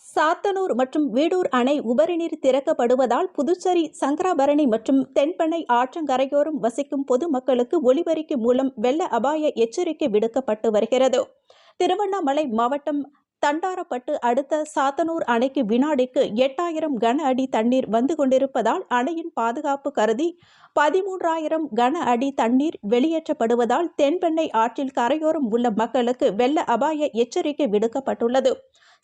சாத்தனூர் மற்றும் வீடூர் அணை உபரிநீர் திறக்கப்படுவதால் புதுச்சேரி சங்கராபரணி மற்றும் தென்பெண்ணை ஆற்றங்கரையோரம் வசிக்கும் பொதுமக்களுக்கு ஒலிபெருக்கி மூலம் வெள்ள அபாய எச்சரிக்கை விடுக்கப்பட்டு வருகிறது. திருவண்ணாமலை மாவட்டம் தண்டாரப்பட்டு அடுத்த சாத்தனூர் அணைக்கு வினாடிக்கு 8000 கன அடி தண்ணீர் வந்து கொண்டிருப்பதால் அணையின் பாதுகாப்பு கருதி 13000 கன அடி தண்ணீர் வெளியேற்றப்படுவதால் தென்பெண்ணை ஆற்றில் கரையோரம் உள்ள மக்களுக்கு வெள்ள அபாய எச்சரிக்கை விடுக்கப்பட்டுள்ளது.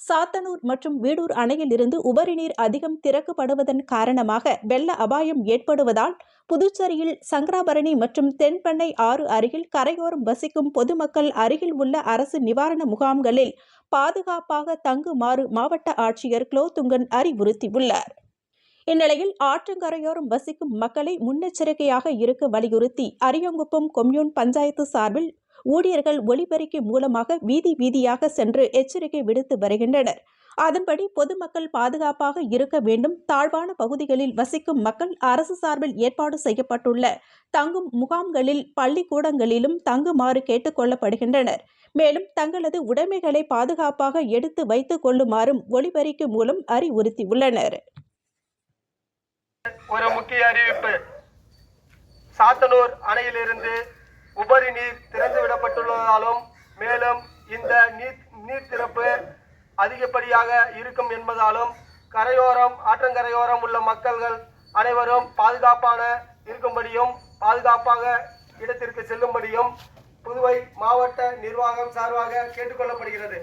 சாத்தனூர் மற்றும் வீடூர் அணையில் இருந்து உபரிநீர் அதிகம் திறக்கப்படுவதன் காரணமாக வெள்ள அபாயம் ஏற்படுவதால் புதுச்சேரியில் சங்கராபரணி மற்றும் தென்பெண்ணை ஆறு அருகில் கரையோரம் வசிக்கும் பொதுமக்கள் அருகில் உள்ள அரசு நிவாரண முகாம்களில் பாதுகாப்பாக தங்குமாறு மாவட்ட ஆட்சியர் குலோத்துங்கன் அறிவுறுத்தியுள்ளார். இந்நிலையில் ஆற்றங்கரையோரம் வசிக்கும் மக்களை முன்னெச்சரிக்கையாக இருக்க வலியுறுத்தி அரியங்குப்பம் கொம்யூன் பஞ்சாயத்து சார்பில் ஊழியர்கள் ஒலிபெருக்கி மூலமாக வீதி வீதியாக சென்று எச்சரிக்கை விடுத்து வருகின்றனர். அதன்படி பொதுமக்கள் பாதுகாப்பாக இருக்க வேண்டும். தாழ்வான பகுதிகளில் வசிக்கும் மக்கள் அரசு சார்பில் ஏற்பாடு செய்யப்பட்டுள்ள தங்கும் முகாம்களில் பள்ளிக்கூடங்களிலும் தங்குமாறு கேட்டுக் கொள்ளப்படுகின்றனர். மேலும் தங்களது உடைமைகளை பாதுகாப்பாக எடுத்து வைத்துக் கொள்ளுமாறும் ஒலிபெருக்கி மூலம் அறிவுறுத்தியுள்ளனர். ஒரு முக்கிய அறிவிப்பு: சாத்தனூர் அணையிலிருந்து உபரி நீர் திறந்துவிடப்பட்டுள்ளதாலும் மேலும் இந்த நீர் திறப்பு அதிகப்படியாக இருக்கும் என்பதாலும் கரையோரம் ஆற்றங்கரையோரம் உள்ள மக்கள்கள் அனைவரும் பாதுகாப்பான இருக்கும்படியும் பாதுகாப்பாக இடத்திற்கு செல்லும்படியும் புதுவை மாவட்ட நிர்வாகம் சார்பாக கேட்டுக்கொள்ளப்படுகிறது.